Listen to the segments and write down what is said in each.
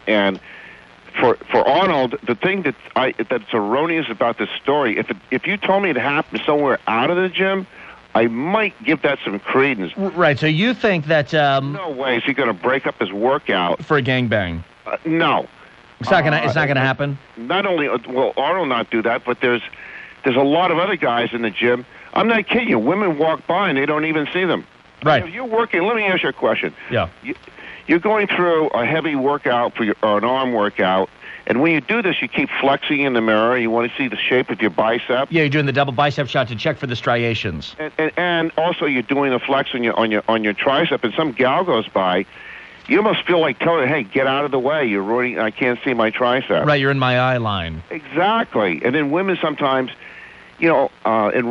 And for Arnold, the thing that's erroneous about this story, if you told me it happened somewhere out of the gym, I might give that some credence. Right. So you think that no way is he going to break up his workout for a gangbang? No. It's not gonna. It's not gonna happen. Not only will Arnold not do that, but there's a lot of other guys in the gym. I'm not kidding you. Women walk by and they don't even see them. Right. If you're working. Let me ask you a question. Yeah. You're going through a heavy workout or an arm workout, and when you do this, you keep flexing in the mirror. You want to see the shape of your bicep. Yeah, you're doing the double bicep shot to check for the striations. And also you're doing a flex on your tricep, and some gal goes by. You almost feel like telling her, hey, get out of the way. You're ruining, I can't see my tricep. Right, you're in my eye line. Exactly. And then women sometimes, in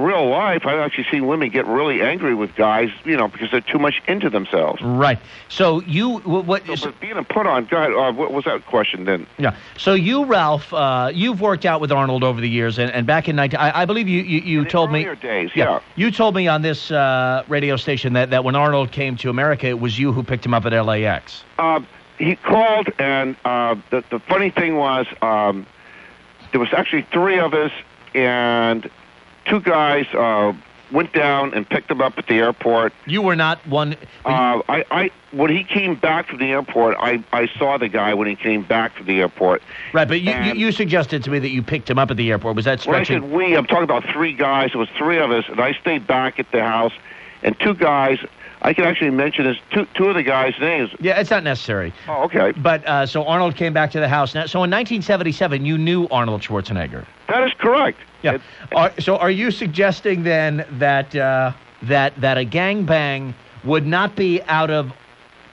real life, I've actually seen women get really angry with guys, because they're too much into themselves. Right. So you... But being a put-on, go ahead, what was that question then? Yeah. So you, Ralph, you've worked out with Arnold over the years, and back in I believe you told me... In earlier days, yeah. You told me on this radio station that when Arnold came to America, it was you who picked him up at LAX. He called, and the funny thing was, there was actually three of us, and two guys went down and picked him up at the airport. You were not one... When he came back from the airport, I saw the guy when he came back from the airport. Right, but you suggested to me that you picked him up at the airport. Was that stretching? When I said I'm talking about three guys. It was three of us, and I stayed back at the house, and two guys... I can actually mention two of the guys' names. Yeah, it's not necessary. Oh, okay. But so Arnold came back to the house. Now, so in 1977, you knew Arnold Schwarzenegger. That is correct. Yeah. So are you suggesting then that a gangbang would not be out of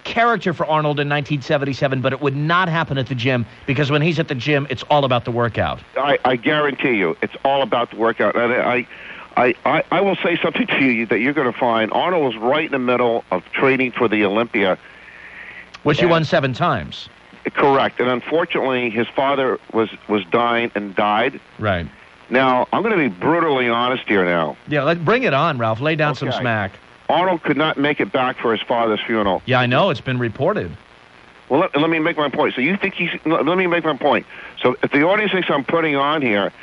character for Arnold in 1977, but it would not happen at the gym because when he's at the gym, it's all about the workout? I guarantee you, it's all about the workout. And I will say something to you that you're going to find. Arnold was right in the middle of training for the Olympia. Which he won 7 times. Correct. And unfortunately, his father was dying and died. Right. Now, I'm going to be brutally honest here now. Yeah, bring it on, Ralph. Lay down some smack. Arnold could not make it back for his father's funeral. Yeah, I know. It's been reported. Well, let me make my point. So you think let me make my point. So if the audience thinks I'm putting on here,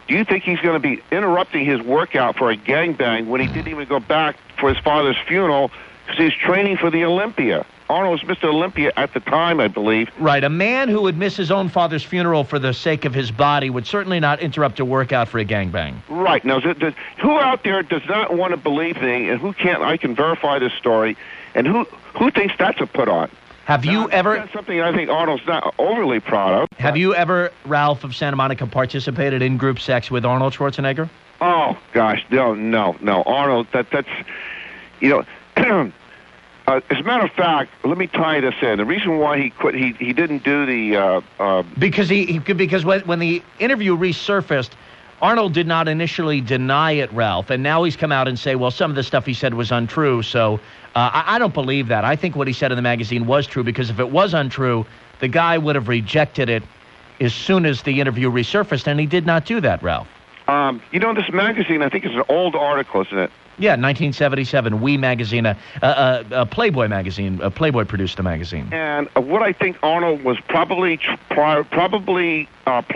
do you think he's going to be interrupting his workout for a gangbang when he didn't even go back for his father's funeral because he's training for the Olympia? Arnold was Mr. Olympia at the time, I believe. Right. A man who would miss his own father's funeral for the sake of his body would certainly not interrupt a workout for a gangbang. Right. Now, who out there does not want to believe me, and who can't? I can verify this story, and who thinks that's a put-on? Have you ever... That's something I think Arnold's not overly proud of. Have you ever, Ralph of Santa Monica, participated in group sex with Arnold Schwarzenegger? Oh, gosh, no. Arnold, that's... as a matter of fact, let me tie this in. The reason why he quit, he didn't do the... Because when the interview resurfaced, Arnold did not initially deny it, Ralph, and now he's come out and say, well, some of the stuff he said was untrue, so... I don't believe that. I think what he said in the magazine was true, because if it was untrue, the guy would have rejected it as soon as the interview resurfaced, and he did not do that, Ralph. This magazine, I think it's an old article, isn't it? Yeah, 1977, We magazine, a Playboy magazine. Playboy produced the magazine. And what I think Arnold was probably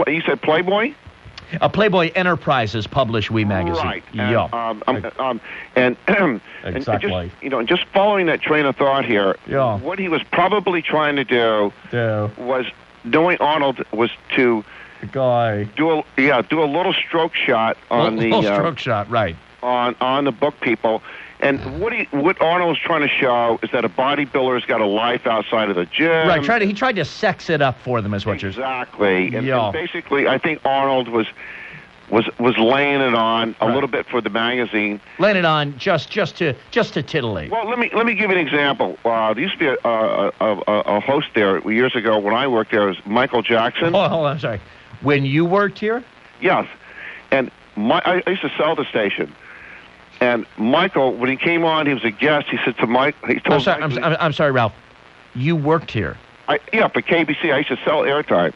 you said Playboy? Playboy Enterprises published We magazine. Right. And, exactly. And just following that train of thought here, what he was probably trying to do was, knowing Arnold, was to do a little stroke shot on stroke shot, right? On the book people. And what Arnold was trying to show is that a bodybuilder's got a life outside of the gym. Right. He tried to sex it up for them, is what you're saying. Exactly. And basically, I think Arnold was laying it on a little bit for the magazine. Laying it on just to titillate. Well, let me give you an example. There used to be a host there years ago when I worked there. It was Michael Jackson. Oh, hold on, I'm sorry. When you worked here? Yes. And I used to sell the station. And Michael, when he came on, he was a guest. He said to Mike, I'm sorry, Ralph. You worked here? For KBC. I used to sell airtime.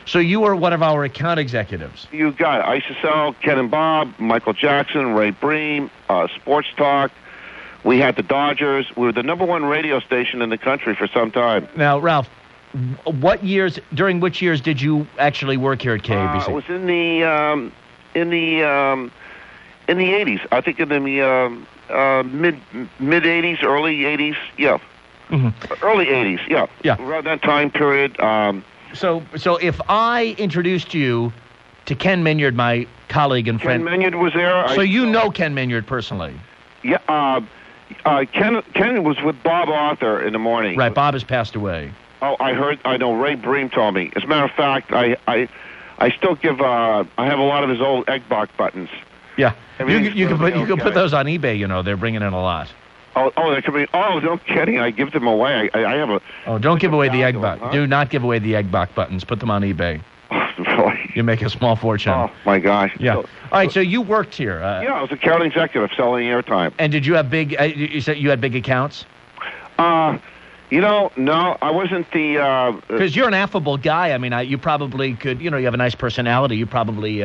So you were one of our account executives? You got it. I used to sell Ken and Bob, Michael Jackson, Ray Bream, Sports Talk. We had the Dodgers. We were the #1 radio station in the country for some time. Now, Ralph, During which years did you actually work here at KABC? I was in the 80s. I think in the mid 80s, early 80s. Yeah. Mm-hmm. Early 80s. Yeah. Yeah. Around that time period. So if I introduced you to Ken Minyard, my colleague and friend. Ken Minyard was there. So you know Ken Minyard personally? Yeah. Ken was with Bob Arthur in the morning. Right. Bob has passed away. Oh, I know. Ray Bream told me. As a matter of fact, I still give. I have a lot of his old egg box buttons. Yeah. You can put those on eBay. You know, they're bringing in a lot. Oh, they're coming. Oh, no kidding! I give them away. I have a. Oh, don't give away the egg box. Huh? Do not give away the egg box buttons. Put them on eBay. Really? You make a small fortune. Oh my gosh! Yeah. All right. So you worked here. Yeah, I was account executive selling airtime. And did you have big? You said you had big accounts. No, I wasn't the. Because you're an affable guy. I mean, you probably could. You know, you have a nice personality. You probably,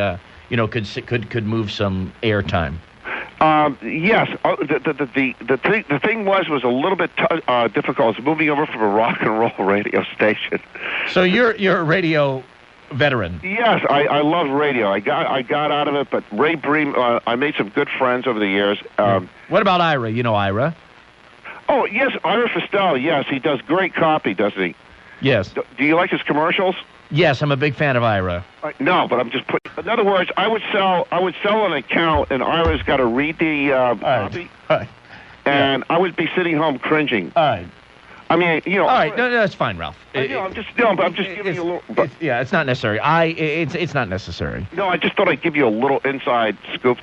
could move some airtime. Yes. The thing was a little bit difficult. It's moving over from a rock and roll radio station. So you're a radio veteran. Yes, I love radio. I got out of it, but Ray Bream, I made some good friends over the years. What about Ira? You know Ira? Oh yes, Ira Festel. Yes, he does great copy, doesn't he? Yes. Do you like his commercials? Yes, I'm a big fan of Ira. No, but I'm just putting. In other words, I would sell an account, and Ira's got to read the copy, and I would be sitting home cringing. All right. I mean, All right, no, that's fine, Ralph. I'm just giving you a little. It's not necessary. It's not necessary. No, I just thought I'd give you a little inside scoop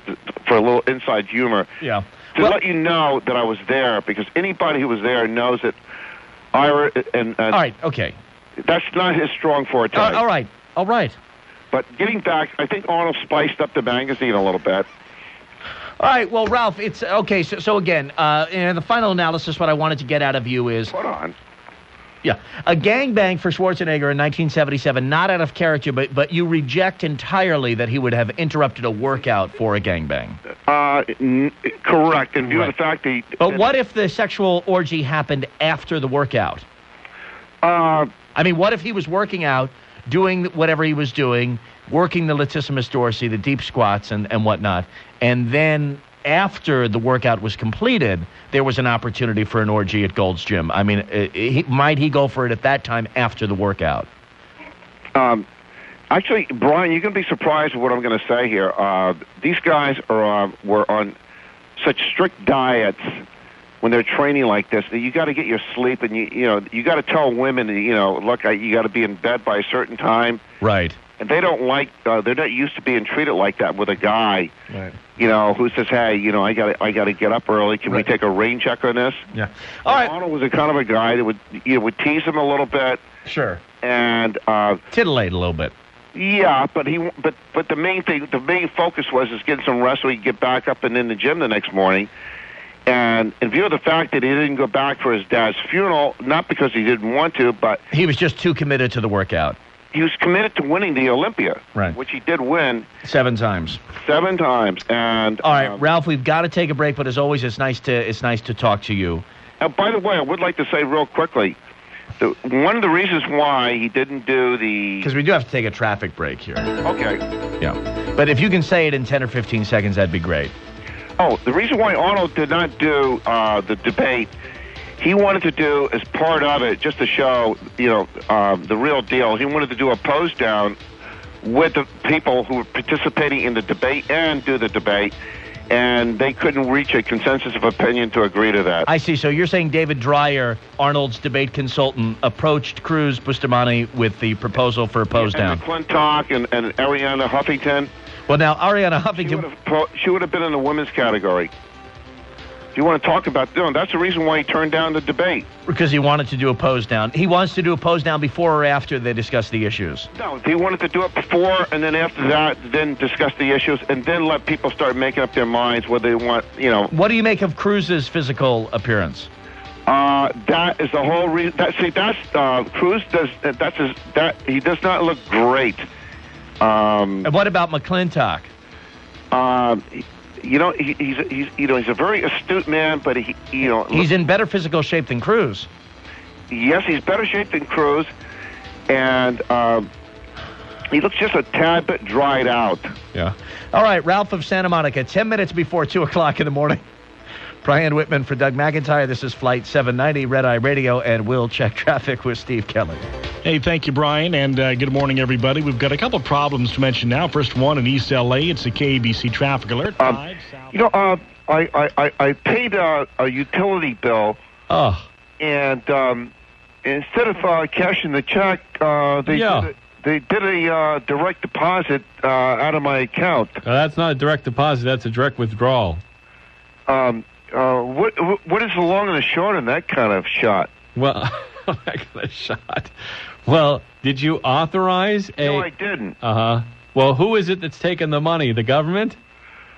for a little inside humor. Yeah. To let you know that I was there, because anybody who was there knows that Ira and all right, okay. That's not his strong forte. All right. But getting back, I think Arnold spiced up the magazine a little bit. All right, well, Ralph, it's okay. So again, in the final analysis, what I wanted to get out of you is... Hold on. Yeah, a gangbang for Schwarzenegger in 1977, not out of character, but you reject entirely that he would have interrupted a workout for a gangbang. Correct, in view of the fact that... But what if the sexual orgy happened after the workout? I mean, what if he was working out, doing whatever he was doing, working the latissimus dorsi, the deep squats and whatnot, and then after the workout was completed, there was an opportunity for an orgy at Gold's Gym. I mean, might he go for it at that time after the workout? Actually, Brian, you're going to be surprised at what I'm going to say here. These guys were on such strict diets when they're training like this that you got to get your sleep, and you got to tell women, look, you got to be in bed by a certain time. Right. And they don't like, they're not used to being treated like that with a guy, right. Who says, hey, I got to get up early. Can we take a rain check on this? Yeah. All right. Arnold was a kind of a guy that would tease him a little bit. Sure. And titillate a little bit. Yeah, but the main focus was getting some rest so he could get back up and in the gym the next morning. And in view of the fact that he didn't go back for his dad's funeral, not because he didn't want to, but he was just too committed to the workout. He was committed to winning the Olympia, right, which he did win 7 times. 7 times, and all right, Ralph, we've got to take a break, but as always, it's nice to talk to you. By the way, I would like to say real quickly, one of the reasons why he didn't do the... Because we do have to take a traffic break here. Okay. Yeah, but if you can say it in 10 or 15 seconds, that'd be great. Oh, the reason why Arnold did not do the debate, he wanted to do as part of it, just to show, the real deal. He wanted to do a pose down with the people who were participating in the debate and do the debate, and they couldn't reach a consensus of opinion to agree to that. I see. So you're saying David Dreyer, Arnold's debate consultant, approached Cruz Bustamante with the proposal for a pose down. McClintock and Ariana Huffington. Well, now, Ariana Huffington... She would have been in the women's category. If you want to talk about doing, that's the reason why he turned down the debate. Because he wanted to do a pose down. He wants to do a pose down before or after they discuss the issues. No, he wanted to do it before, and then after that, then discuss the issues, and then let people start making up their minds whether they want, What do you make of Cruz's physical appearance? That is the whole reason. Cruz does. He does not look great. And what about McClintock? He's a very astute man, but he's in better physical shape than Cruz. Yes, he's better shape than Cruz, and he looks just a tad bit dried out. Yeah. All right, Ralph of Santa Monica, 10 minutes before 2 o'clock in the morning. Brian Whitman for Doug McIntyre. This is Flight 790, Red Eye Radio, and we'll check traffic with Steve Kelly. Hey, thank you, Brian, and good morning, everybody. We've got a couple of problems to mention now. First one in East L.A., it's a KBC traffic alert. I paid a utility bill, and instead of cashing the check, they did a direct deposit out of my account. That's not a direct deposit. That's a direct withdrawal. What is the long and the short in that kind of shot? Well, that kind of shot. Well, did you authorize a... No, I didn't. Uh-huh. Well, who is it that's taking the money? The government?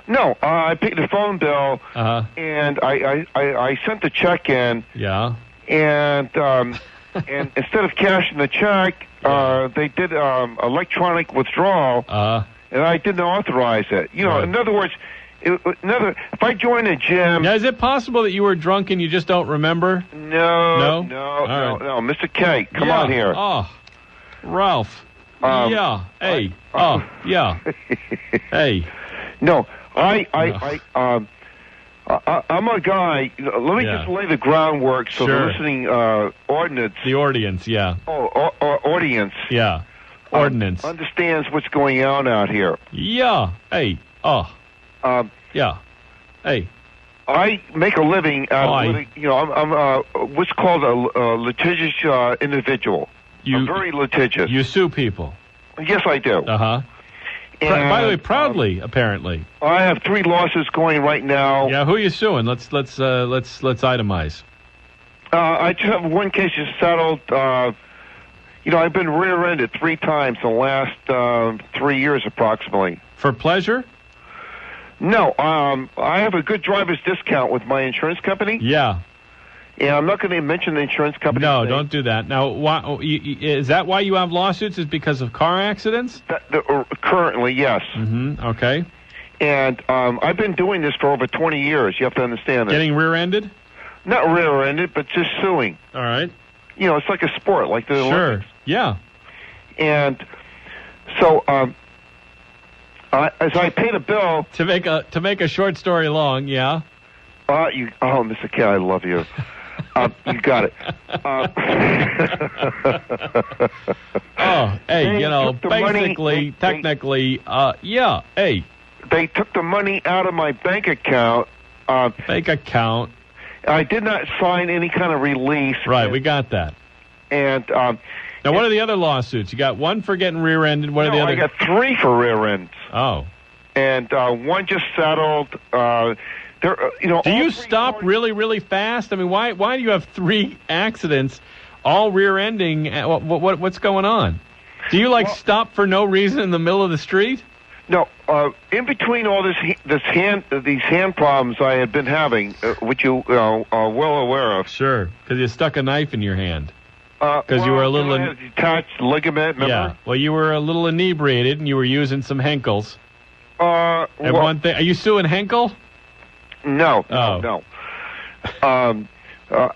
No, I paid the phone bill, and I sent the check in. Yeah. And and instead of cashing the check, they did electronic withdrawal, and I didn't authorize it. You know, in other words, if I join a gym... Now, is it possible that you were drunk and you just don't remember? No, Mr. K, come on here. Oh, Ralph. Yeah. Hey. Yeah. Hey. No, I'm a guy. Let me just lay the groundwork so the listening audience. The audience, yeah. Audience. Yeah. Ordinance. Understands what's going on out here. Yeah. Hey. Yeah. Hey. I make a living out of living. You know, I'm what's called a litigious individual. I'm very litigious. You sue people. Yes, I do. Uh-huh. By the way, proudly, apparently. I have 3 lawsuits going right now. Yeah, who are you suing? Let's itemize. I just have one case just settled. I've been rear-ended 3 times in the last 3 years, approximately. For pleasure? No, I have a good driver's discount with my insurance company. Yeah. And I'm not going to mention the insurance company. No, don't do that. Now, is that why you have lawsuits? Is because of car accidents? Currently, yes. Mm-hmm. Okay. And I've been doing this for over 20 years. You have to understand that. Getting rear-ended? Not rear-ended, but just suing. All right. You know, it's like a sport, like the Olympics. Yeah. And so, as I pay the bill to make a short story long, yeah. Mr. K, I love you. You got it. Basically, technically, yeah. Hey. They took the money out of my bank account. Bank account. I did not sign any kind of release. Right, we got that. And now, what are the other lawsuits? You got one for getting rear-ended. What are the other? I got 3 for rear ends. Oh. And one just settled. Do you stop really, really fast? I mean, why do you have 3 accidents, all rear-ending? What's going on? Do you stop for no reason in the middle of the street? No. In between all these hand problems I had been having, which you are well aware of. Sure, because you stuck a knife in your hand. Because you were a little detached ligament. Remember? Yeah. Well, you were a little inebriated, and you were using some Henkels. One thing. Are you suing Henkel? No. I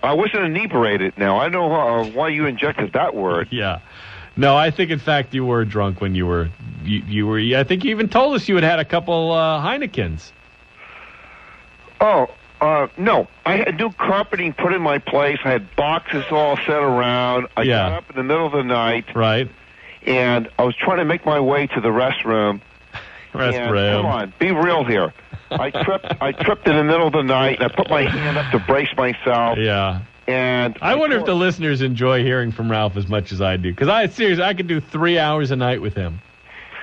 wasn't inebriated. Now I know why you injected that word. Yeah. No, I think in fact you were drunk when you were. You were. I think you even told us you had a couple Heinekens. Oh. No. I had new carpeting put in my place. I had boxes all set around. I got up in the middle of the night. Right. And I was trying to make my way to the restroom. Come on, be real here. I tripped in the middle of the night, and I put my hand up to brace myself. Yeah. And I wonder if the listeners enjoy hearing from Ralph as much as I do. Because I could do 3 hours a night with him.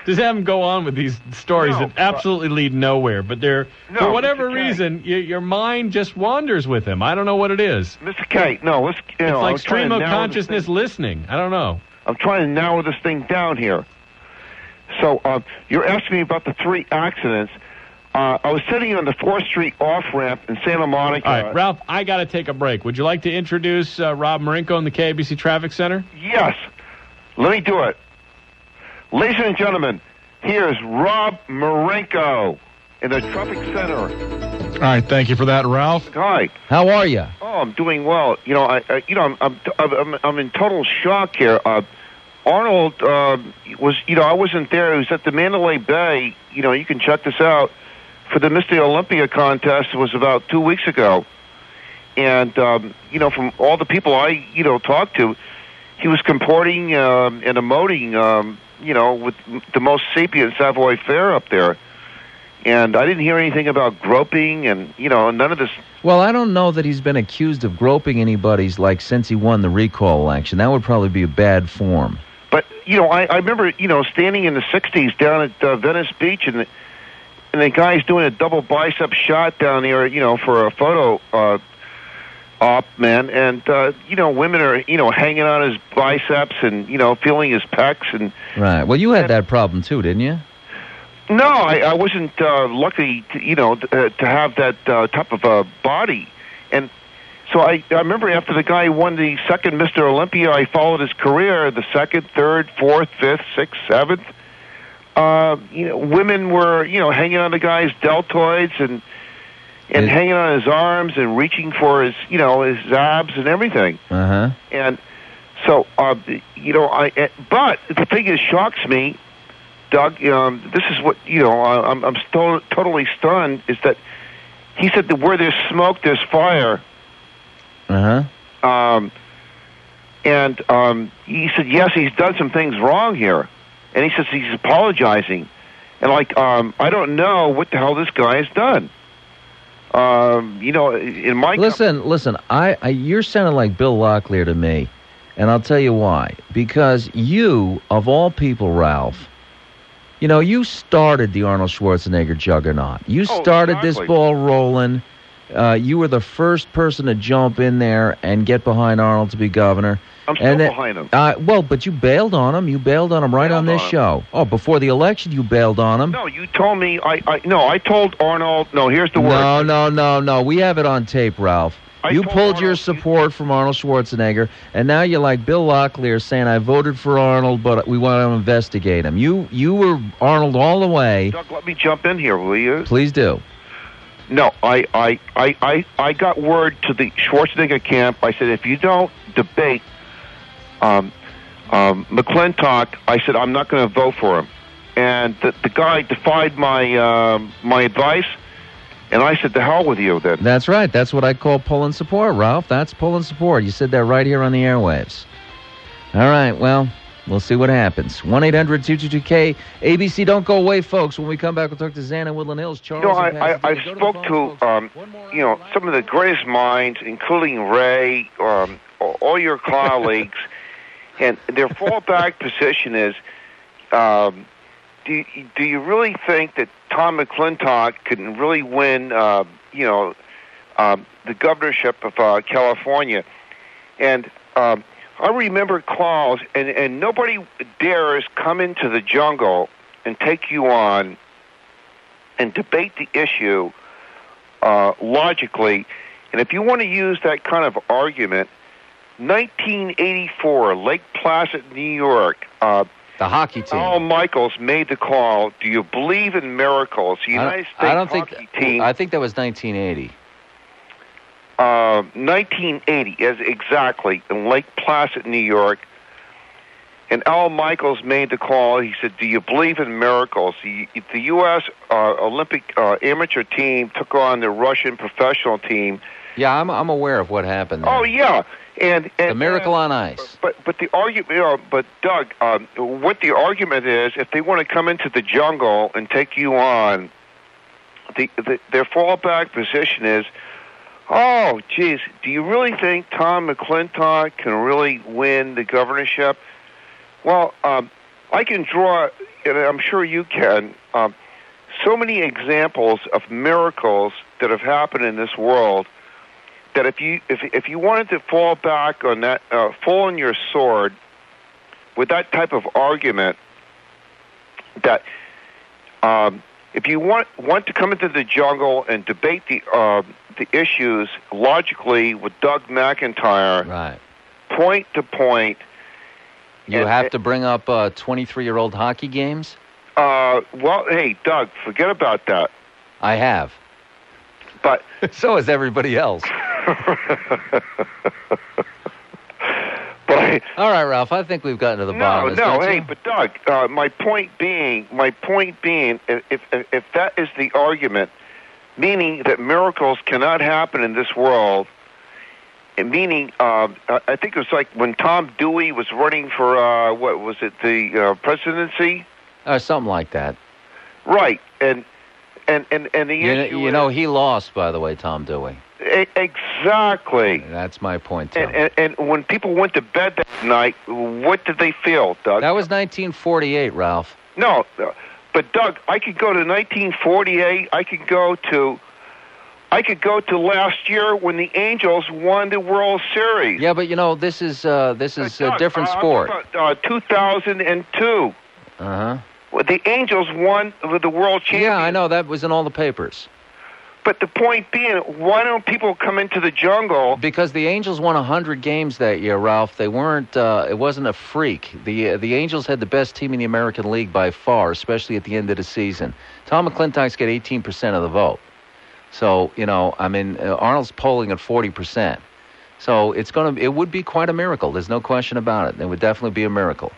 Just have him go on with these stories that absolutely lead nowhere. But for whatever reason, your mind just wanders with him. I don't know what it is. Mr. K, no, it's like stream of consciousness listening. I don't know. I'm trying to narrow this thing down here. So you're asking me about the 3 accidents. I was sitting on the 4th Street off-ramp in Santa Monica. All right, Ralph, I got to take a break. Would you like to introduce Rob Marinko in the KBC Traffic Center? Yes. Let me do it. Ladies and gentlemen, here's Rob Marinko in the Traffic Center. All right, thank you for that, Ralph. Hi. How are you? Oh, I'm doing well. I'm in total shock here. Arnold was, I wasn't there. He was at the Mandalay Bay. You can check this out. For the Mr. Olympia contest, it was about 2 weeks ago. And, from all the people I, talked to, he was comporting and emoting, with the most sapient savoir faire up there. And I didn't hear anything about groping and, none of this. Well, I don't know that he's been accused of groping anybody's, since he won the recall election. That would probably be a bad form. But, I remember, standing in the 60s down at Venice Beach, and the guy's doing a double bicep shot down there, for a photo op, man. And, women are, hanging on his biceps and, feeling his pecs. And right. Well, you had that problem, too, didn't you? No, I wasn't lucky, to have that type of a body. And so I remember after the guy won the second Mr. Olympia, I followed his career, the second, third, fourth, fifth, sixth, seventh. Women were, hanging on the guy's deltoids and hanging on his arms and reaching for his, his abs and everything. Uh-huh. And so, but the thing that shocks me, Doug, this is what, I'm totally stunned, is that he said that where there's smoke, there's fire. Uh-huh. And he said, yes, he's done some things wrong here. And he says he's apologizing. And, I don't know what the hell this guy has done. In my... Listen, you're sounding like Bill Locklear to me. And I'll tell you why. Because you, of all people, Ralph, you started the Arnold Schwarzenegger juggernaut. You started this ball rolling. You were the first person to jump in there and get behind Arnold to be governor. I'm still behind him. But you bailed on him. You bailed on him right on this show. Oh, before the election, you bailed on him. No, you told me. I told Arnold. No, here's the word. No. We have it on tape, Ralph. You pulled your support from Arnold Schwarzenegger, and now you're like Bill Locklear saying, I voted for Arnold, but we want to investigate him. You were Arnold all the way. Doug, let me jump in here, will you? Please do. No, I got word to the Schwarzenegger camp. I said, if you don't debate McClintock, I said, I'm not going to vote for him. And the guy defied my advice. And I said, the hell with you, then. That's right. That's what I call pulling support, Ralph. That's pulling support. You said that right here on the airwaves. All right, well, we'll see what happens. 1-800-222-K. ABC, don't go away, folks. When we come back, we'll talk to Xana Woodland Hills. Charles, I spoke to some of the greatest minds, including Ray, all your colleagues, and their fallback position is, do you really think that Tom McClintock can really win, the governorship of California? And I remember calls, and nobody dares come into the jungle and take you on and debate the issue logically. And if you want to use that kind of argument, 1984, Lake Placid, New York. The hockey team. Al Michaels made the call. Do you believe in miracles? The United States hockey team. I think that was 1980. 1980, exactly, in Lake Placid, New York. And Al Michaels made the call. He said, do you believe in miracles? The U.S. Olympic amateur team took on the Russian professional team. Yeah, I'm aware of what happened there. Oh, yeah. And the miracle on ice. But the argument, but Doug, what the argument is, if they want to come into the jungle and take you on, their fallback position is, oh, geez, do you really think Tom McClintock can really win the governorship? Well, I can draw, and I'm sure you can, so many examples of miracles that have happened in this world that if you wanted to fall back on that, fall on your sword with that type of argument, that if you want to come into the jungle and debate the issues logically with Doug McIntyre, right, point to point, you have to bring up 23-year-old hockey games. Well, hey, Doug, forget about that. I have. But so is everybody else. But I All right, Ralph. I think we've gotten to the bottom of this. Hey, but Doug, my point being, if that is the argument, meaning that miracles cannot happen in this world, and meaning, I think it was like when Tom Dewey was running for what was it, the presidency? Something like that. Right, and the issue you know, he lost, by the way, Tom Dewey. Exactly. That's my point, Tom. And when people went to bed that night, what did they feel, Doug? That was 1948, Ralph. No, but Doug, I could go to 1948. I could go to last year when the Angels won the World Series. Yeah, but you know, this is a different sport. 2002. Uh-huh. Well, the Angels won the World Championship. Yeah, I know. That was in all the papers. But the point being, why don't people come into the jungle? Because the Angels won 100 games that year, Ralph. They weren't. It wasn't a freak. The Angels had the best team in the American League by far, especially at the end of the season. Tom McIntyre's got 18% of the vote. So you know, I mean, Arnold's polling at 40%. So it would be quite a miracle. There's no question about it. It would definitely be a miracle.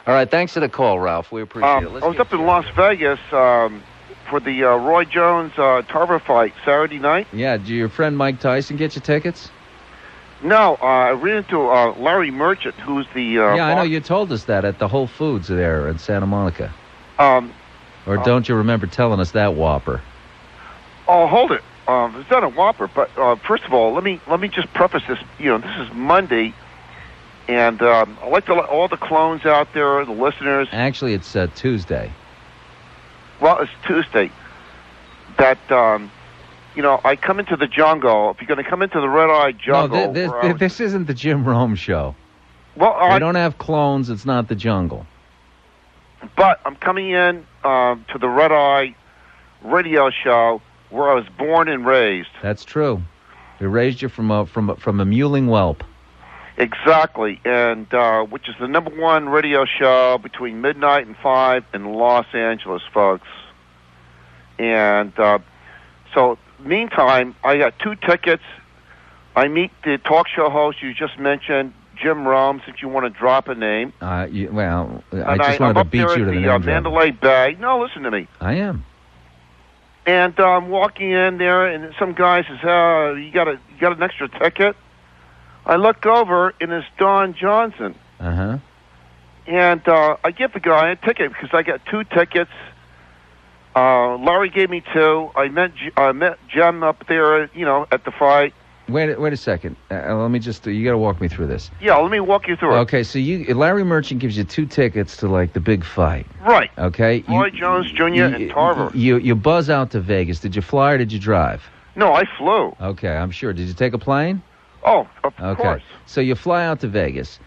All right, thanks for the call, Ralph. We appreciate it. I was up in Las Vegas for the Roy Jones Tarver fight Saturday night. Yeah, did your friend Mike Tyson get you tickets? No, I ran into Larry Merchant, who's the... yeah, I know you told us that at the Whole Foods there in Santa Monica. Or don't you remember telling us that whopper? Oh, hold it. It's not a whopper, but first of all, let me just preface this. You know, this is Monday, and I'd like to let all the clones out there, the listeners... Actually, it's Tuesday. Well, it's Tuesday. That, you know, I come into the jungle. If you're going to come into the red-eye jungle... No, this isn't the Jim Rome show. Well, we don't have clones. It's not the jungle. But I'm coming in to the red-eye radio show where I was born and raised. That's true. We raised you from a mewling whelp. Exactly, and which is the #1 radio show between midnight and 5 in Los Angeles, folks. And so, meantime, I got 2 tickets. I meet the talk show host you just mentioned, Jim Rome, since you want to drop a name. I just wanted to beat you to the name drop. Mandalay Bay. No, listen to me. I am. And I'm walking in there, and some guy says, "You got an extra ticket?" I look over, and it's Don Johnson. Uh-huh. And I give the guy a ticket because I got 2 tickets. Larry gave me 2. I met Jim up there, you know, at the fight. Wait a second. Let me just... you got to walk me through this. Yeah, let me walk you through it. Okay, so Larry Merchant gives you 2 tickets to, like, the big fight. Right. Okay? Roy Jones Jr. and Tarver. You buzz out to Vegas. Did you fly or did you drive? No, I flew. Okay, I'm sure. Did you take a plane? Oh, of course. So you fly out to Vegas,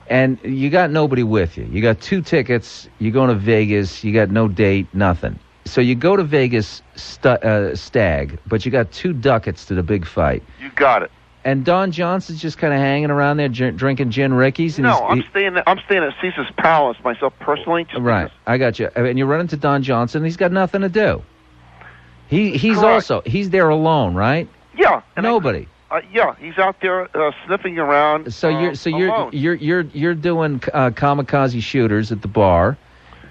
and you got nobody with you. You got 2 tickets. You're going to Vegas. You got no date, nothing. So you go to Vegas stag, but you got 2 ducats to the big fight. You got it. And Don Johnson's just kind of hanging around there drinking gin Rickies. And I'm staying at Caesar's Palace myself personally. Right, I got you. And you run into Don Johnson. He's got nothing to do. He's there alone, right? Yeah. Nobody. Yeah, he's out there sniffing around. So you're doing kamikaze shooters at the bar,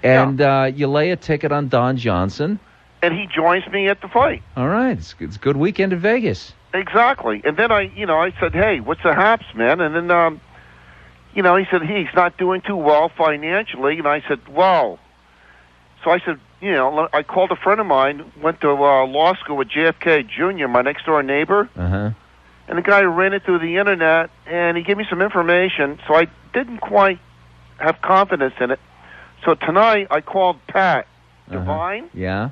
and you lay a ticket on Don Johnson, and he joins me at the fight. All right, it's a good weekend in Vegas. Exactly, and then I said, "Hey, what's the haps, man?" And then he said he's not doing too well financially, and I said, "Wow." So I said, I called a friend of mine, went to law school with JFK Jr., my next door neighbor. Uh-huh. And the guy ran it through the internet, and he gave me some information, so I didn't quite have confidence in it. So tonight, I called Pat Devine. Yeah.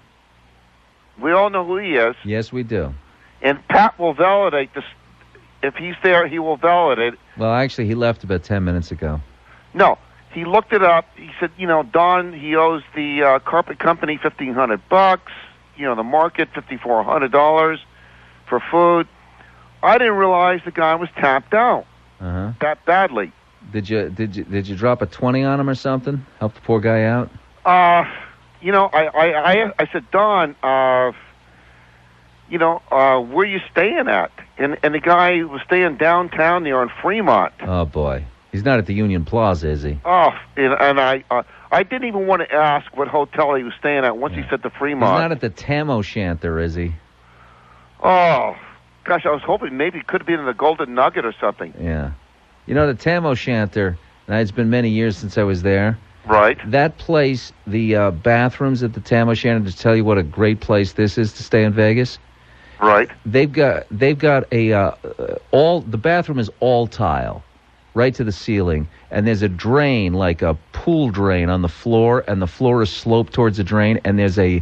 We all know who he is. Yes, we do. And Pat will validate this. If he's there, he will validate it. Well, actually, he left about 10 minutes ago. No, he looked it up. He said, Don, he owes the carpet company $1,500. The market $5,400 for food. I didn't realize the guy was tapped out that badly. Did you drop a 20 on him or something? Help the poor guy out? I said, Don, where are you staying at? And the guy was staying downtown there on Fremont. Oh boy, He's not at the Union Plaza, is he? Oh, and I didn't even want to ask what hotel he was staying at once he said the Fremont. He's not at the Tam O'Shanter, is he? Oh, gosh, I was hoping maybe it could have been in the Golden Nugget or something. Yeah. You know, the Tam O'Shanter, now it's been many years since I was there. Right. That place, the bathrooms at the Tam O'Shanter, to tell you what a great place this is to stay in Vegas. Right. They've got the bathroom is all tile, right to the ceiling, and there's a drain, like a pool drain on the floor, and the floor is sloped towards the drain, and there's a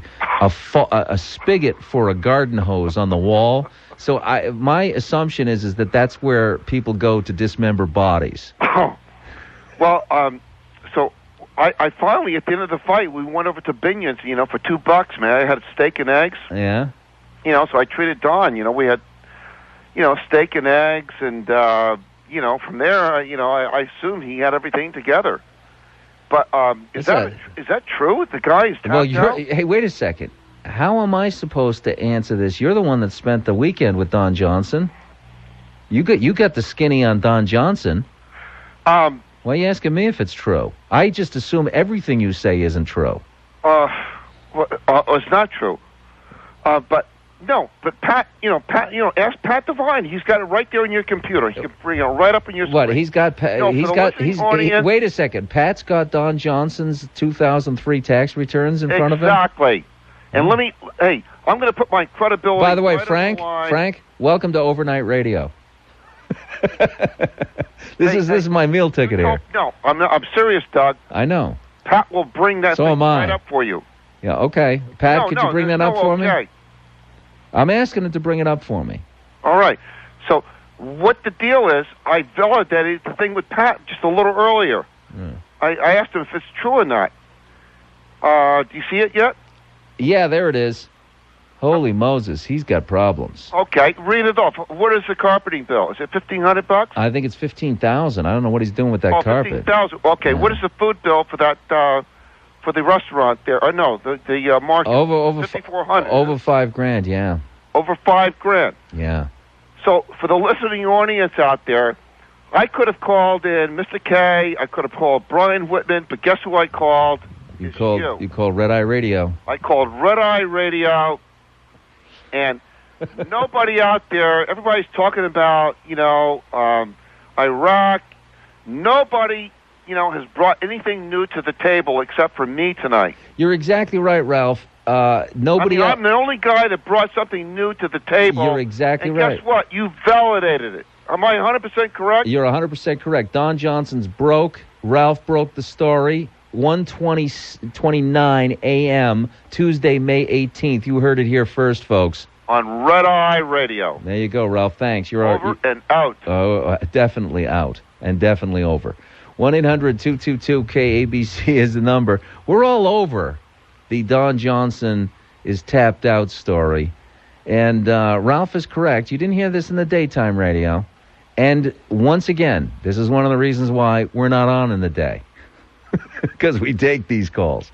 spigot for a garden hose on the wall. So my assumption is that that's where people go to dismember bodies. Oh. Well, so I finally, at the end of the fight, we went over to Binion's, for $2, man. I had steak and eggs. Yeah. So I treated Don. We had, steak and eggs, and, from there, I assumed he had everything together. But is that true? The guy is tapped out? Hey, wait a second. How am I supposed to answer this? You're the one that spent the weekend with Don Johnson. You got the skinny on Don Johnson. Why are you asking me if it's true? I just assume everything you say isn't true. It's not true. But Pat, ask Pat Devine. He's got it right there in your computer. He can bring it right up in your screen. What, he's got, wait a second. Pat's got Don Johnson's 2003 tax returns in front of him? Exactly. And I'm going to put my credibility. By the way, right Frank, welcome to Overnight Radio. This is my meal ticket here. No, I'm serious, Doug. I know. Pat will bring that thing right up for you. Yeah, okay. Pat, could you bring that up for me? Okay. I'm asking him to bring it up for me. All right. So what the deal is, I validated the thing with Pat just a little earlier. I asked him if it's true or not. Do you see it yet? Yeah, there it is. Holy Moses, he's got problems. Okay, read it off. What is the carpeting bill? Is it $1,500? I think it's $15,000. I don't know what he's doing with that carpet. $15,000. Okay, what is the food bill for that? For the restaurant there? No, the market. Over $5,400. Over $5,000. Yeah. Over $5,000. Yeah. So for the listening audience out there, I could have called in Mr. K. I could have called Brian Whitman, but guess who I called? You called Red Eye Radio. I called Red Eye Radio, and nobody out there. Everybody's talking about Iraq. Nobody has brought anything new to the table except for me tonight. You're exactly right, Ralph. Nobody. I'm the only guy that brought something new to the table. You're exactly right. And guess what? You validated it. Am I 100% correct? You're 100% correct. Don Johnson's broke. Ralph broke the story. 1:29 a.m. Tuesday, May 18th. You heard it here first, folks. On Red Eye Radio. There you go, Ralph. Thanks. You're over and out. Oh, definitely out and definitely over. 1-800-222-KABC is the number. We're all over the Don Johnson is tapped out story. And Ralph is correct. You didn't hear this in the daytime radio. And once again, this is one of the reasons why we're not on in the day. Because we take these calls.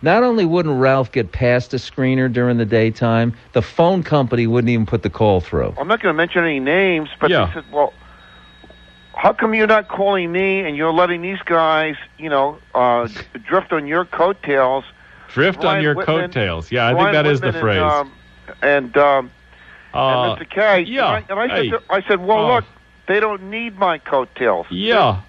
Not only wouldn't Ralph get past a screener during the daytime, the phone company wouldn't even put the call through. I'm not going to mention any names, but they said, well, how come you're not calling me and you're letting these guys, drift on your coattails? Drift on your coattails. Yeah, I think that is the phrase. And Mr. K. Yeah. And I said, well, look, they don't need my coattails. Yeah.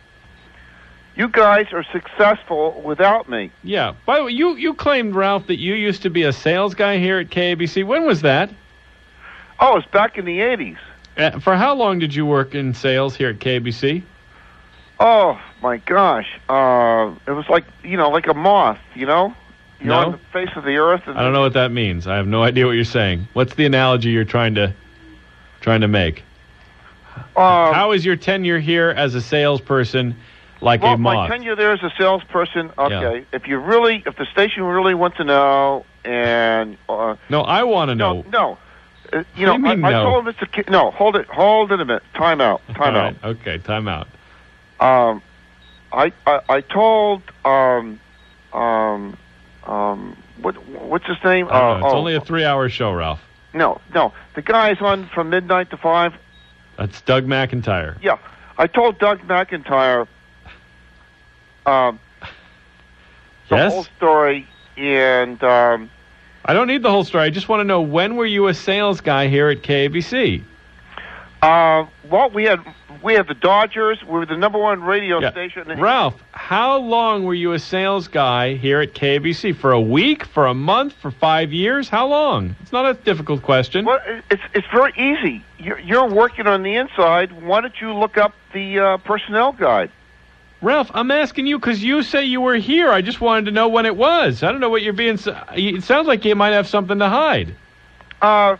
You guys are successful without me. Yeah. By the way, you claimed, Ralph, that you used to be a sales guy here at KABC. When was that? Oh, it's back in the 80s. For how long did you work in sales here at KABC? Oh, my gosh. It was like a moth, You're on the face of the earth. I don't know what that means. I have no idea what you're saying. What's the analogy you're trying to make? How is your tenure here as a salesperson like a moth? My tenure there as a salesperson, okay. Yeah. If the station really wants to know, and... no, I want to know. No. I told Mr. K... No, hold it a minute. Time out. Right. Okay, time out. I told... what's his name? It's only a 3-hour show, Ralph. No. The guy's on from midnight to 5. That's Doug McIntyre. Yeah. I told Doug McIntyre the Yes? whole story, and I don't need the whole story. I just want to know, when were you a sales guy here at KABC? well, we had the Dodgers. We were the #1 radio station. Ralph, how long were you a sales guy here at KABC? For a week? For a month? For 5 years? How long? It's not a difficult question. Well, it's very easy. You're working on the inside. Why don't you look up the personnel guide? Ralph, I'm asking you because you say you were here. I just wanted to know when it was. I don't know what you're being... It sounds like you might have something to hide. Gosh,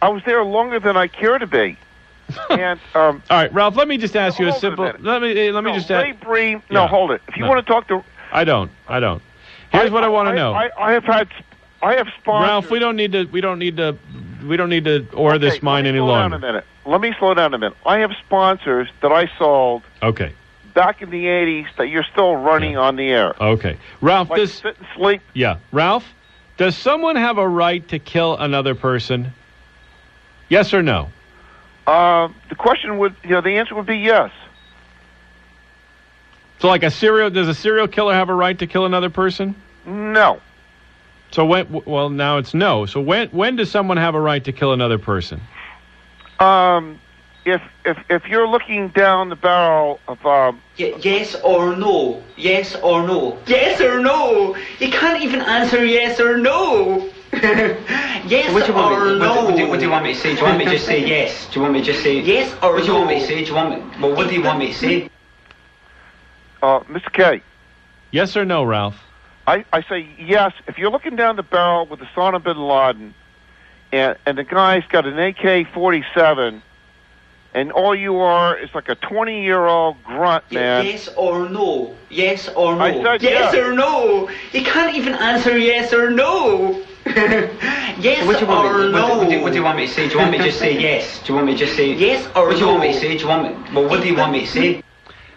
I was there longer than I care to be. And all right, Ralph, let me just ask you a simple... Let me just ask... Ray Breen... No, hold it. If you want to talk to... I don't. Here's what I want to know. I have sponsors... Ralph, we don't need to order this mine any longer. Let me slow down a minute. I have sponsors that I sold... Okay. Back in the 80s that you're still running on the air. Okay. Ralph, like sit and sleep. Yeah. Ralph, does someone have a right to kill another person? Yes or no? The question would, the answer would be yes. So like does a serial killer have a right to kill another person? No. So well, now it's no. So when does someone have a right to kill another person? If you're looking down the barrel of yes or no, yes or no, yes or no. You can't even answer yes or no. Yes or no. What do you want me to say? Do you want me to just say yes? Do you want me to just say yes or no? What do you want me to say? What do you want me to say? Mr. K. Yes or no, Ralph? I say yes. If you're looking down the barrel with Osama bin Laden, and the guy's got an AK-47. And all you are is like a 20-year-old grunt, man. Yes or no? Yes or no? I said yes or no? You can't even answer yes or no. Yes or no? What do you want me to say? Do you want me to just say yes? Do you want me to just say yes or no? What do you want me to say? What do you want me to say?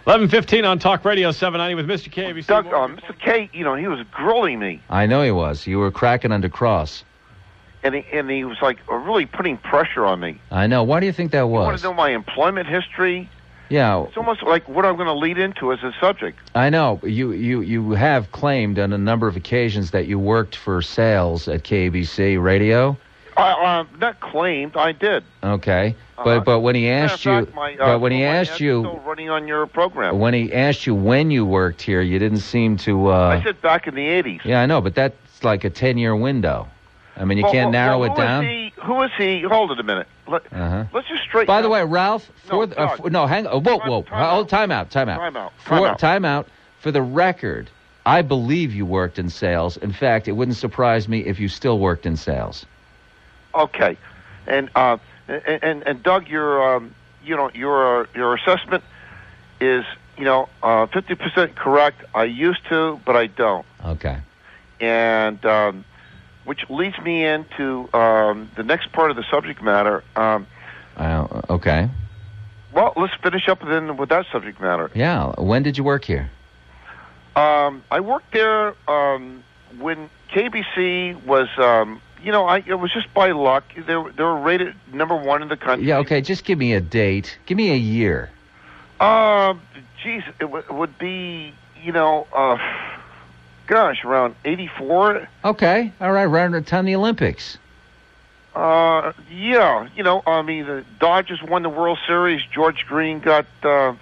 11:15 on Talk Radio 790 with Mr. K. Doug, Mr. K, he was grilling me. I know he was. You were cracking under cross. And he was like really putting pressure on me. I know. Why do you think that was? You want to know my employment history? Yeah. It's almost like what I'm going to lead into as a subject. I know. You have claimed on a number of occasions that you worked for sales at KABC Radio. Not claimed. I did. Okay. But when he asked you, still running on your program. When he asked you when you worked here, you didn't seem to. I said back in the 80s. Yeah, I know, but that's like a 10-year window. I mean, you can't narrow it down. Who is he? Hold it a minute. Let's just straighten. By the way, Ralph. Hang on. Whoa. Time out. Time out. For the record, I believe you worked in sales. In fact, it wouldn't surprise me if you still worked in sales. Okay, and Doug, your assessment is 50% correct. I used to, but I don't. Okay. And which leads me into the next part of the subject matter. Okay. Well, let's finish up then with that subject matter. Yeah. When did you work here? I worked there when KBC was, it was just by luck. They were rated #1 in the country. Yeah, okay. Just give me a date. Give me a year. It would be, around 84. Okay. All right. Right around the time of the Olympics. The Dodgers won the World Series. George Green got the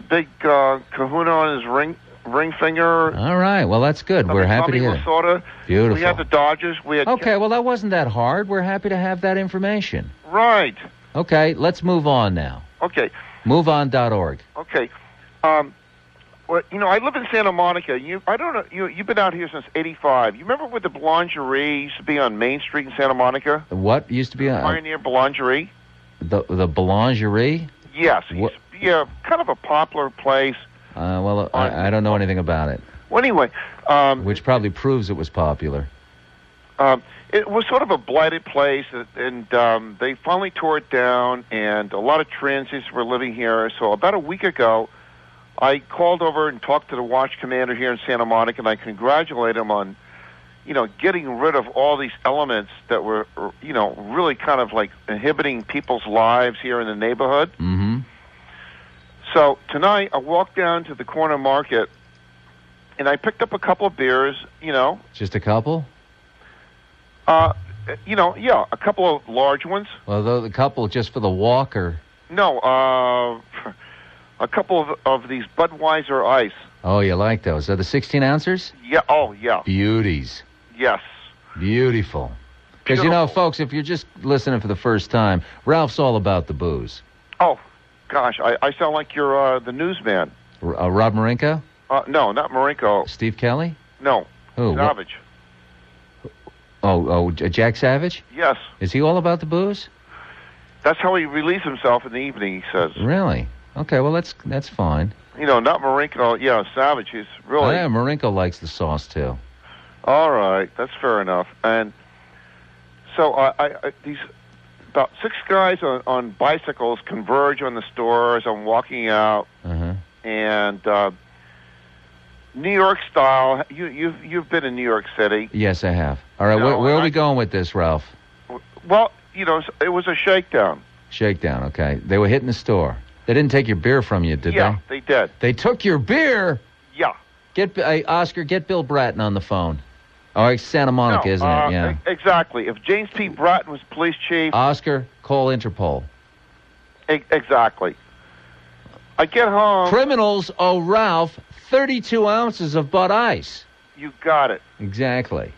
big kahuna on his ring finger. All right. Well, that's good. We're happy to hear it. Beautiful. We had the Dodgers. Well, that wasn't that hard. We're happy to have that information. Right. Okay. Let's move on now. Okay. MoveOn.org. Okay. Well, I live in Santa Monica. I don't know. You've been out here since '85. You remember where the Boulangerie used to be on Main Street in Santa Monica? What used to be on Pioneer Boulangerie? The Boulangerie? Yes. Kind of a popular place. I don't know anything about it. Well, anyway, which probably proves it was popular. It was sort of a blighted place, and they finally tore it down, and a lot of transients were living here. So about a week ago, I called over and talked to the watch commander here in Santa Monica, and I congratulate him on, getting rid of all these elements that were, really kind of like inhibiting people's lives here in the neighborhood. Mm-hmm. So tonight I walked down to the corner market, and I picked up a couple of beers. Just a couple? Yeah, a couple of large ones. Well, the couple just for the walk, or? No, a couple of these Budweiser Ice. Oh, you like those? Are the 16 ounces? Yeah. Oh, yeah. Beauties. Yes. Beautiful. Because, folks, if you're just listening for the first time, Ralph's all about the booze. Oh, gosh, I sound like you're the newsman. Rob Marinko? No, not Marinko. Steve Kelly? No. Who? Savage. Jack Savage? Yes. Is he all about the booze? That's how he relieves himself in the evening, he says. Really? Okay, well, that's fine. Not Marinko. Yeah, Savage. He's really... Yeah, Marinko likes the sauce, too. All right, that's fair enough. And so these about 6 guys on bicycles converge on the store as I'm walking out, and New York style. You've been in New York City. Yes, I have. All right, where are we going with this, Ralph? Well, it was a shakedown. Shakedown, okay. They were hitting the store. They didn't take your beer from you, did they? Yeah, they did. They took your beer? Yeah. Oscar, get Bill Bratton on the phone. Oh, it's Santa Monica, isn't it? Yeah. Exactly. If James P. Bratton was police chief... Oscar, call Interpol. Exactly. I get home... Criminals owe Ralph 32 ounces of Bud Ice. You got it. Exactly.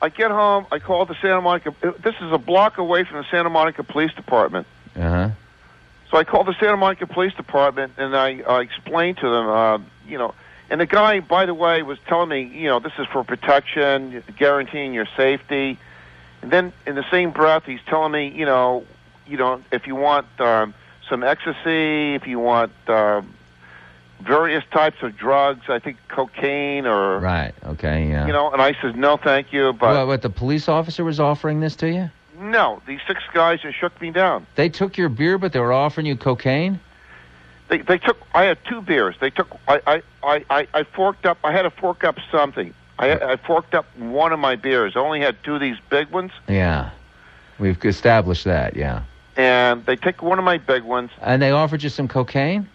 I get home, I call the Santa Monica... This is a block away from the Santa Monica Police Department. Uh-huh. So I called the Santa Monica Police Department, and I explained to them, And the guy, by the way, was telling me, this is for protection, guaranteeing your safety. And then in the same breath, he's telling me, if you want some ecstasy, if you want various types of drugs, I think cocaine or... Right, okay, yeah. And I said, no, thank you, but... What, the police officer was offering this to you? No, these 6 guys just shook me down. They took your beer, but they were offering you cocaine? They took... I had 2 beers. They took... I forked up... I had to fork up something. I forked up one of my beers. I only had 2 of these big ones. Yeah. We've established that, yeah. And they took one of my big ones. And they offered you some cocaine?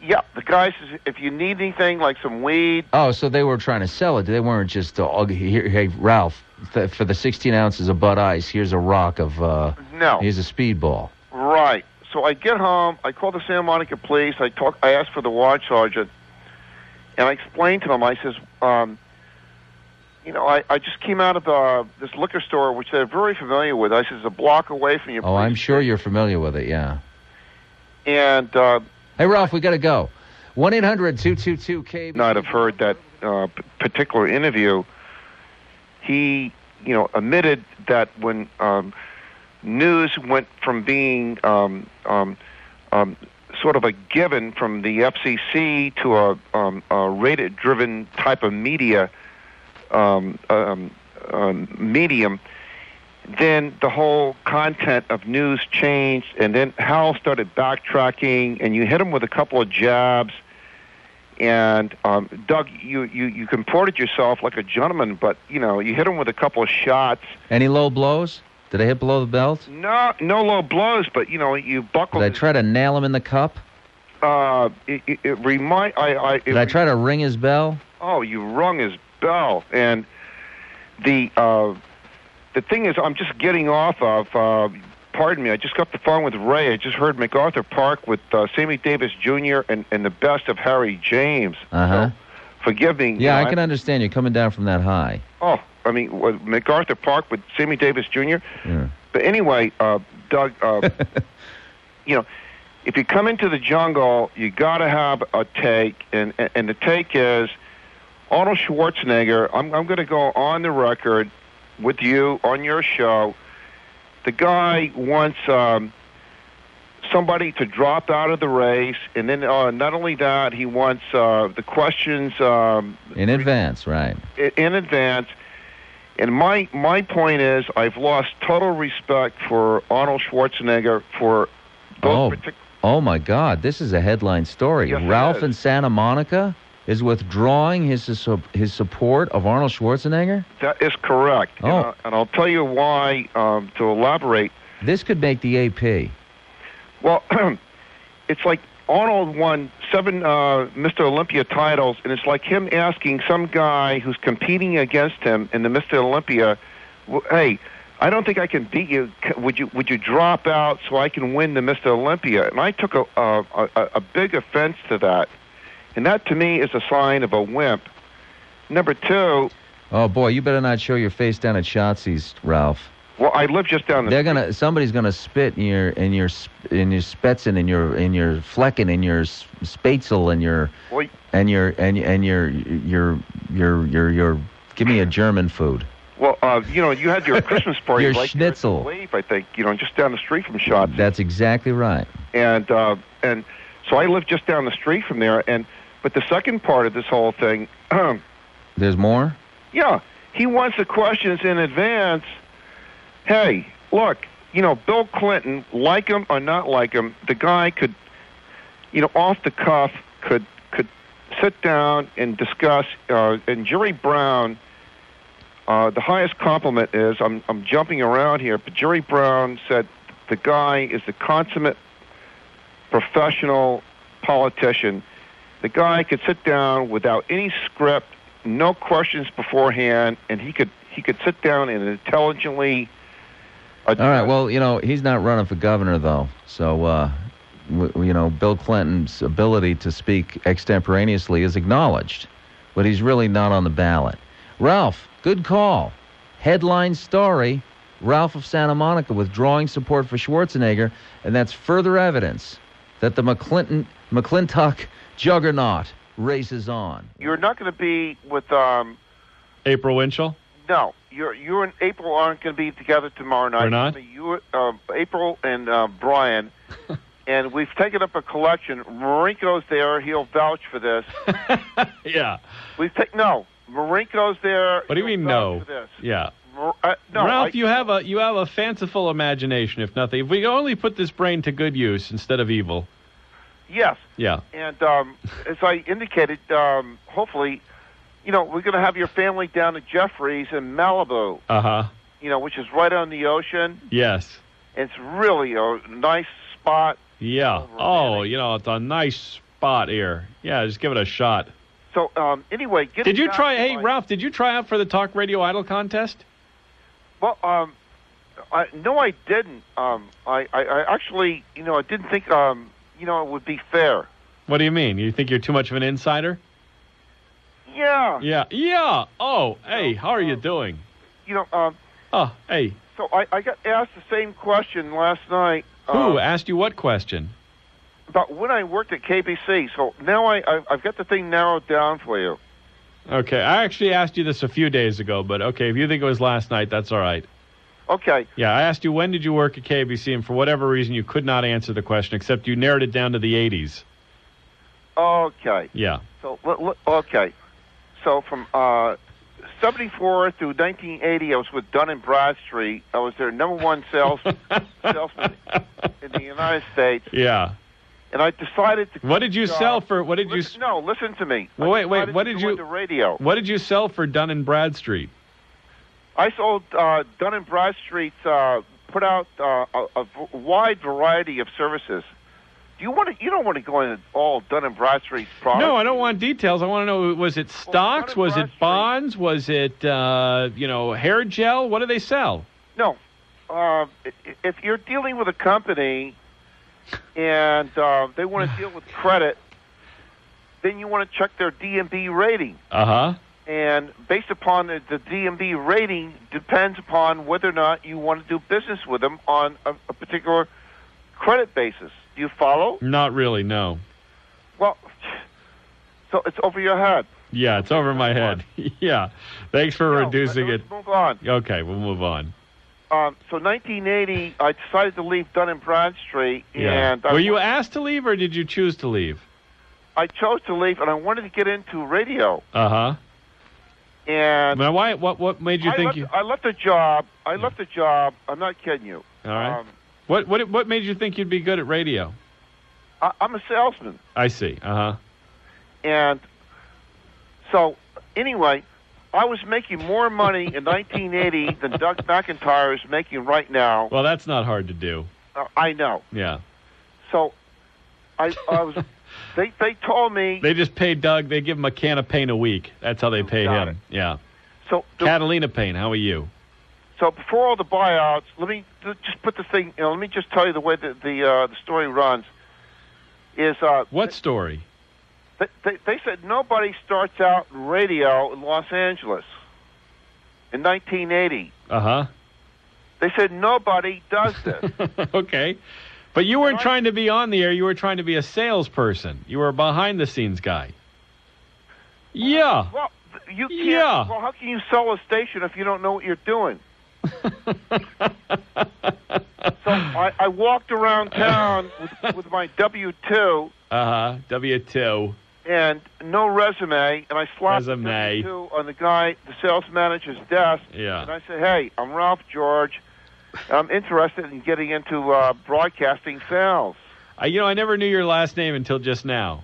Yeah. The guy says, if you need anything, like some weed... Oh, so they were trying to sell it. They weren't just, hey, Ralph, for the 16 ounces of Bud Ice, here's a rock of... No. Here's a speedball. Right. So I get home, I call the Santa Monica police, I asked for the watch sergeant, and I explained to them, I says, I just came out of this liquor store, which they're very familiar with. I says, a block away from your... Oh, I'm sure you're familiar with it, yeah. And... hey, Ralph, we got to go. 1-800-222-KB. Not have heard that particular interview. He, admitted that when news went from being sort of a given from the FCC to a rated-driven type of media medium, then the whole content of news changed, and then Hal started backtracking, and you hit him with a couple of jabs. And Doug, you comported yourself like a gentleman, but you hit him with a couple of shots. Any low blows? Did I hit below the belt? No low blows, but you buckled. Did I try to nail him in the cup? Did I try to ring his bell? Oh, you rung his bell, and the thing is, I'm just getting off of. Pardon me, I just got the phone with Ray. I just heard MacArthur Park with Sammy Davis Jr. and the best of Harry James. Uh-huh. So, forgive me. Yeah, I can understand you coming down from that high. Oh, I mean, MacArthur Park with Sammy Davis Jr. Yeah. But anyway, Doug, if you come into the jungle, you got to have a take, and the take is Arnold Schwarzenegger. I'm going to go on the record with you on your show. The guy wants somebody to drop out of the race, and then not only that, he wants the questions in advance, right? In advance. And my point is, I've lost total respect for Arnold Schwarzenegger for those particular. Oh my God! This is a headline story. Yes, Ralph in Santa Monica is withdrawing his support of Arnold Schwarzenegger? That is correct. Oh. And I'll tell you why, to elaborate. This could make the AP. Well, it's like Arnold won 7 Mr. Olympia titles, and it's like him asking some guy who's competing against him in the Mr. Olympia, hey, I don't think I can beat you. Would you drop out so I can win the Mr. Olympia? And I took a big offense to that. And that, to me, is a sign of a wimp. Number 2... Oh, boy, you better not show your face down at Shotzi's, Ralph. Well, I live just down the street. Somebody's gonna spit in your Spetzen, in your Flecken, in your Spätzle, and your give me a German food. Well, you had your Christmas party your like schnitzel. Wave, I think, just down the street from Shotzi. That's exactly right. And so I live just down the street from there. But the second part of this whole thing, there's more. Yeah, he wants the questions in advance. Hey, look, Bill Clinton, like him or not like him, the guy could, off the cuff, could sit down and discuss. And Jerry Brown, the highest compliment is, I'm jumping around here, but Jerry Brown said the guy is the consummate professional politician. The guy could sit down without any script, no questions beforehand, and he could sit down and intelligently. All right. Well, he's not running for governor though, so Bill Clinton's ability to speak extemporaneously is acknowledged, but he's really not on the ballot. Ralph, good call. Headline story: Ralph of Santa Monica withdrawing support for Schwarzenegger, and that's further evidence that the McClintock juggernaut races on. You're not going to be with April Winchell? No, you and April aren't going to be together tomorrow night. We're not? You, April and Brian, and we've taken up a collection. Marinko's there; he'll vouch for this. Yeah. Marinko's there. What do you mean no? For this. Yeah. No, Ralph, you have a fanciful imagination, if nothing. If we only put this brain to good use instead of evil. Yes. Yeah. And as I indicated, hopefully, we're going to have your family down at Jeffrey's in Malibu. Uh-huh. Which is right on the ocean. Yes. It's really a nice spot. Yeah. Oh, it's a nice spot here. Yeah, just give it a shot. So, anyway, did you try? Hey, Ralph, did you try out for the Talk Radio Idol contest? Well, no, I didn't. I actually, I didn't think, it would be fair. What do you mean? You think you're too much of an insider? Yeah. Yeah. Oh, hey, how are you doing? Oh, hey. So I got asked the same question last night. Who asked you what question? About when I worked at KBC. So now I've got the thing narrowed down for you. Okay, I actually asked you this a few days ago, but okay, if you think it was last night, that's all right. Okay. Yeah, I asked you when did you work at KBC, and for whatever reason you could not answer the question, except you narrowed it down to the 80s. Okay. Yeah. So, okay. So from 74 through 1980, I was with Dun & Bradstreet. I was their number one salesman in the United States. Yeah. And I decided to... What did you sell for... What did you... No, listen to me. Well, wait. What did you... Radio. What did you sell for Dun & Bradstreet? I sold Dun & Bradstreet's, put out a wide variety of services. You don't want to go into all Dun & Bradstreet's products? No, I don't want details. I want to know, was it stocks? Was it bonds? Was it, hair gel? What do they sell? No. If you're dealing with a company and they want to deal with credit, then you want to check their D&B rating. Uh-huh. And based upon the D&B rating depends upon whether or not you want to do business with them on a particular credit basis. Do you follow? Not really, no. Well, so it's over your head. Yeah, it's over my head. Yeah. Thanks for reducing it. Let's move on. Okay, we'll move on. So 1980, I decided to leave Dun & Bradstreet. Yeah. And Were you asked to leave, or did you choose to leave? I chose to leave, and I wanted to get into radio. Uh-huh. And now, why? What made you think you... I left the job. Left the job. I'm not kidding you. All right. What made you think you'd be good at radio? I'm a salesman. I see. Uh-huh. And so, anyway, I was making more money in 1980 than Doug McIntyre is making right now. Well, that's not hard to do. I know. Yeah. So, I was. They told me They just pay Doug. They give him a can of paint a week. That's how they pay got him. it. Yeah. so. Catalina Payne, how are you? So before all the buyouts, let me just put the thing. Let me just tell you the way that the story runs. Is What story? They said nobody starts out in radio in Los Angeles in 1980. Uh-huh. They said nobody does this. Okay. But you weren't trying to be on the air. You were trying to be a salesperson. You were a behind-the-scenes guy. Yeah. Well, you can't. Yeah. Well, how can you sell a station if you don't know what you're doing? So I walked around town with my W-2. Uh-huh. W-2. And no resume, and I slapped the Resume. W-2 on the sales manager's desk. Yeah. And I said, "Hey, I'm Ralph George. I'm interested in getting into broadcasting sales." I never knew your last name until just now.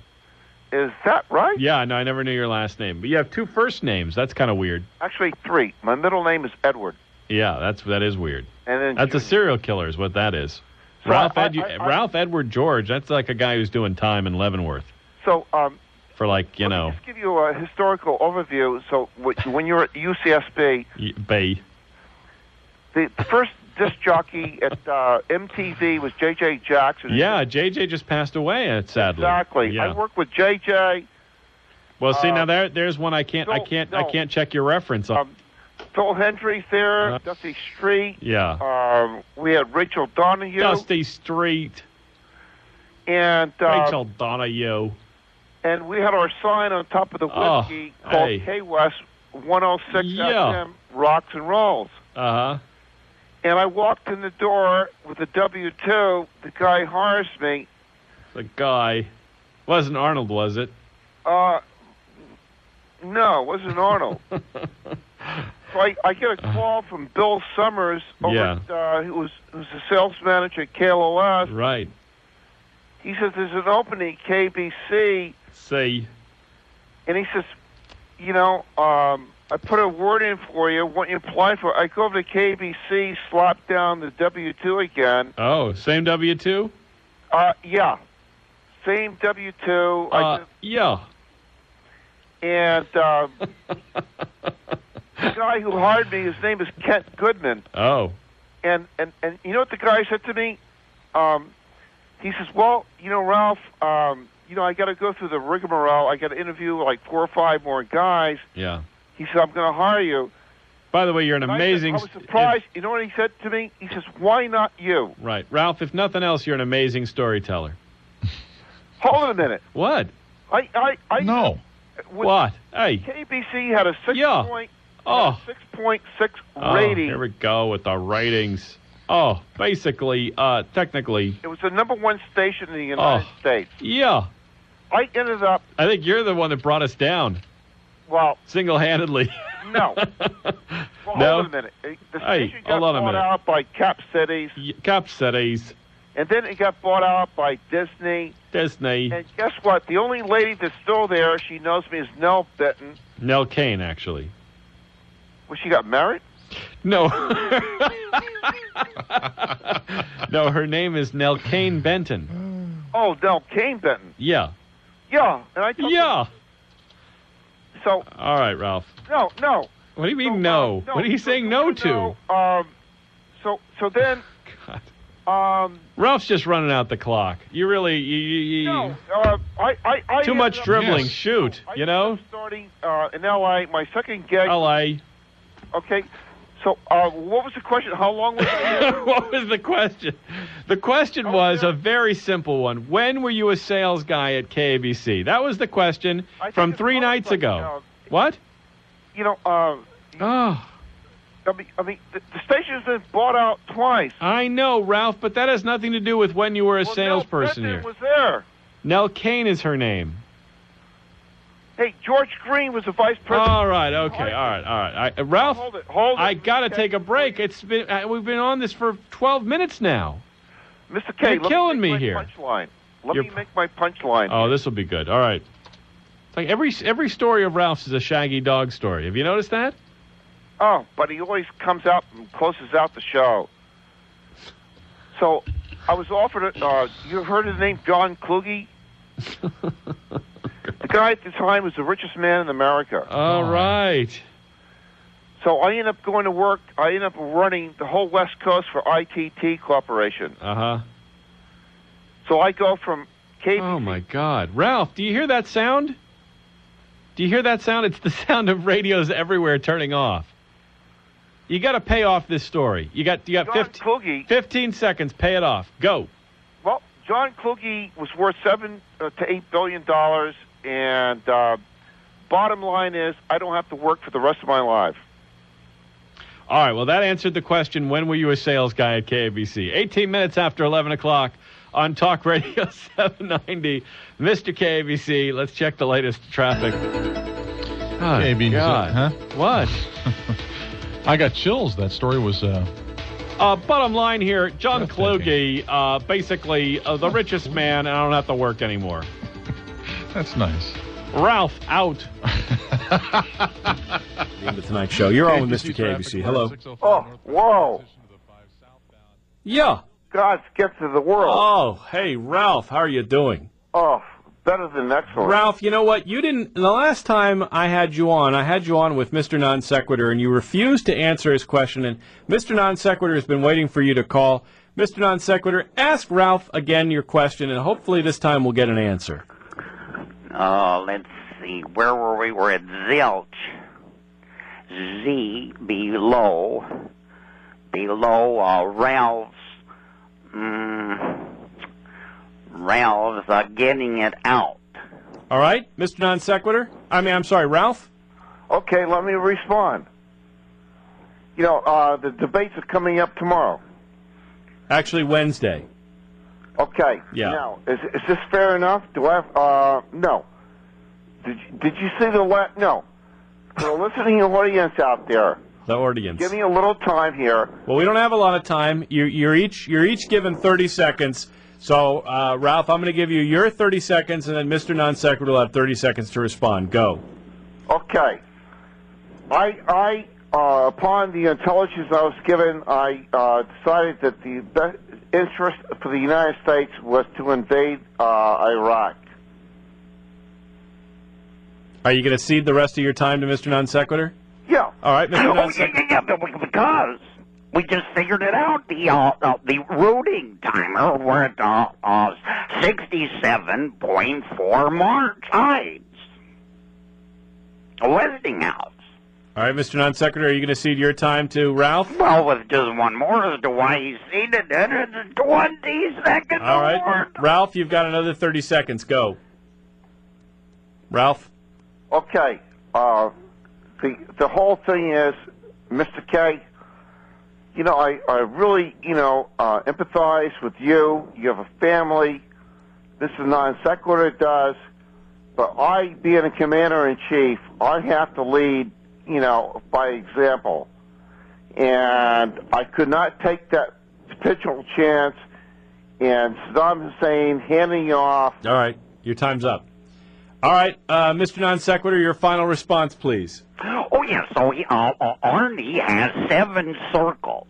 Is that right? Yeah, no, I never knew your last name. But you have two first names. That's kind of weird. Actually, 3. My middle name is Edward. Yeah, that is weird. And then That's a Junior. serial killer is what that is. So Ralph Edward George, that's like a guy who's doing time in Leavenworth. So, For like, let me just give you a historical overview. So, when you were at UCSB, Bay. the first disc jockey at MTV was J.J. Jackson. Yeah, JJ just passed away, sadly. Exactly. Yeah. I worked with J.J. Well, see, now there's one I can't check your reference on. Phil Hendry's there, Dusty Street. Yeah. We had Rachel Donahue. Dusty Street. And Rachel Donahue. And we had our sign on top of the whiskey called hey. K-West 106 Yeah. FM Rocks and Rolls. Uh-huh. And I walked in the door with the W-2. The guy hires me. The guy. Wasn't Arnold, was it? No, it wasn't Arnold. So I get a call from Bill Summers, who was a sales manager at KLOS. Right. He says, there's an opening at KBC. See. And he says, I put a word in for you. What you applied for? I go over to KBC, slap down the W-2 again. Oh, same W-2? Yeah. Same W-2. Yeah. And the guy who hired me, his name is Kent Goodman. Oh. And you know what the guy said to me? He says, well, Ralph, I got to go through the rigmarole. I got to interview like 4 or 5 more guys. Yeah. He said, I'm going to hire you. By the way, you're an amazing... I was surprised. You know what he said to me? He says, why not you? Right. Ralph, if nothing else, you're an amazing storyteller. Hold on a minute. What? No. What? Hey. KBC had a 6.6 rating. Here we go with the ratings. Oh, basically, technically. It was the #1 station in the United States. Yeah. I ended up... I think you're the one that brought us down. Well... Single-handedly. No. Well, no? hold on a minute. The station got hold on a bought minute. out by Cap Cities. Cap Cities. And then it got bought out by Disney. Disney. And guess what? The only lady that's still there, she knows me, is Nell Benton. Nell Kane, actually. Well, she got married? No. No, her name is Nell Kane Benton. Oh, Nell Kane Benton. Yeah. Yeah. And I told Yeah. her, so... All right, Ralph. No. What do you mean no? What are you saying no to? So then... God. Ralph's just running out the clock. You really... No, I too much dribbling. Yes. Shoot, I ended up starting in L.A., my second gig... L.A. Okay, so what was the question? How long was I there? What was the question? The question was a very simple one. When were you a sales guy at KABC? That was the question from 3 nights ago. What? I mean, the station's been bought out twice. I know, Ralph, but that has nothing to do with when you were a salesperson Nell here. Benton was there. Nell Kane is her name. Hey, George Green was the vice president. All right, okay, all right. Ralph, Hold it. I got to take a break. We've been on this for 12 minutes now. Mr. K, You're killing me let me here. make my punchline. Let me make my punchline. Oh, this will be good. All right. It's like every story of Ralph's is a shaggy dog story. Have you noticed that? Oh, but he always comes out and closes out the show. So I was offered you heard of the name John Kluge? The guy at the time was the richest man in America. All right. So I ended up going to work. I ended up running the whole West Coast for ITT Corporation. Uh-huh. So I go from KBC. Oh, my God. Ralph, do you hear that sound? Do you hear that sound? It's the sound of radios everywhere turning off. You got to pay off this story. You got 15 seconds. Pay it off. Go. Well, John Kluge was worth $7 to $8 billion, and bottom line is I don't have to work for the rest of my life. All right, well, that answered the question, when were you a sales guy at KABC? 18 minutes after 11 o'clock on Talk Radio 790. Mr. KABC, let's check the latest traffic. Oh, KABC, God. huh? What? I got chills. That story was... Bottom line here, John Kluge, basically the richest man, and I don't have to work anymore. That's nice. Ralph, out. The Tonight Show. You're on with Mr. KABC. Hello. Oh, whoa. Yeah. God's gift to the world. Oh, hey, Ralph, how are you doing? Oh, better than excellent. Ralph, you know what? You didn't. The last time I had you on with Mr. Non Sequitur, and you refused to answer his question. And Mr. Non Sequitur has been waiting for you to call. Mr. Non Sequitur, ask Ralph again your question, and hopefully this time we'll get an answer. Let's see. Where were we? We're at zilch. Z below Ralph's. Ralph's getting it out. All right, Mr. Non Sequitur. I'm sorry, Ralph. Okay, let me respond. You know, the debates are coming up tomorrow. Actually, Wednesday. Okay. Yeah. Now, is this fair enough? Do I have, no. Did you see no. For the listening audience out there. The audience. Give me a little time here. Well, we don't have a lot of time. You're each given 30 seconds. So, Ralph, I'm going to give you your 30 seconds, and then Mr. Non Sequitur will have 30 seconds to respond. Go. Okay. I upon the intelligence I was given, I decided that the best interest for the United States was to invade Iraq. Are you going to cede the rest of your time to Mr. Non Sequitur? Yeah. All right, Mr. Non Sequitur. Yeah, because we just figured it out. The routing timer, we're at 67.4 mark tides. Westinghouse. All right, Mr. Non Sequitur, are you going to cede your time to Ralph? Well, with just one more as to why he ceded it, it's 20 seconds. All right, more. Ralph, you've got another 30 seconds. Go. Ralph? Okay. The whole thing is, Mr. K, you know, I really, empathize with you. You have a family. This is Non Sequitur does. But I, being a commander-in-chief, I have to lead, by example. And I could not take that potential chance and Saddam Hussein handing you off. All right, your time's up. All right, Mr. Non Sequitur, your final response, please. Oh, yeah, so Arnie has 7 circles.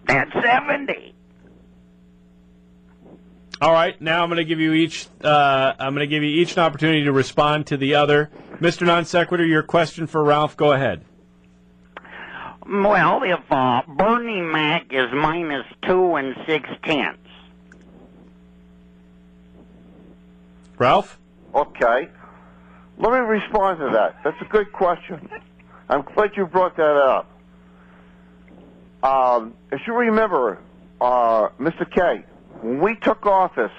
That's 70. All right, now I'm going to give you each an opportunity to respond to the other. Mr. Non Sequitur, your question for Ralph, go ahead. Well, if Bernie Mac is -2 6/10. Ralph? Okay. Let me respond to that. That's a good question. I'm glad you brought that up. As you remember, Mr. K, when we took office,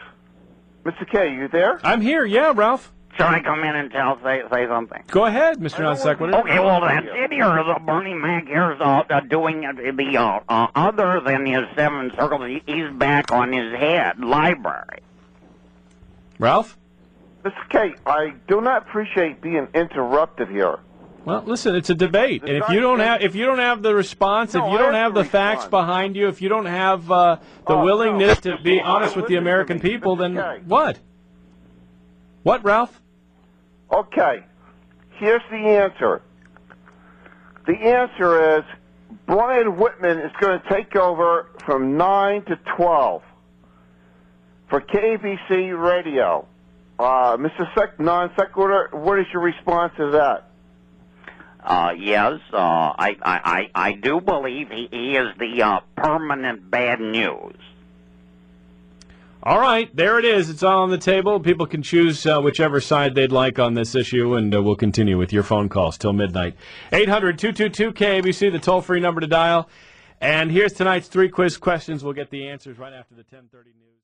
Mr. K, you there? I'm here, yeah, Ralph. Should I come in and say something? Go ahead, Mr. Non Sequitur. Okay, well, that's it here. Bernie Mac here's doing the other than his 7 circles. He's back on his head. Library. Ralph? Mr. K, I do not appreciate being interrupted here. Well, listen, it's a debate, and if you don't have the response, if you don't have the facts behind you, if you don't have the willingness to be honest with the American people, then what? What, Ralph? Okay, here's the answer. The answer is Brian Whitman is going to take over from 9 to 12 for KBC Radio. Mr. Non-Sequitur, what is your response to that? Yes, I do believe he is the permanent bad news. All right, there it is. It's all on the table. People can choose whichever side they'd like on this issue, and we'll continue with your phone calls till midnight. 800-222-KABC, the toll-free number to dial. And here's tonight's 3 quiz questions. We'll get the answers right after the 10:30 news.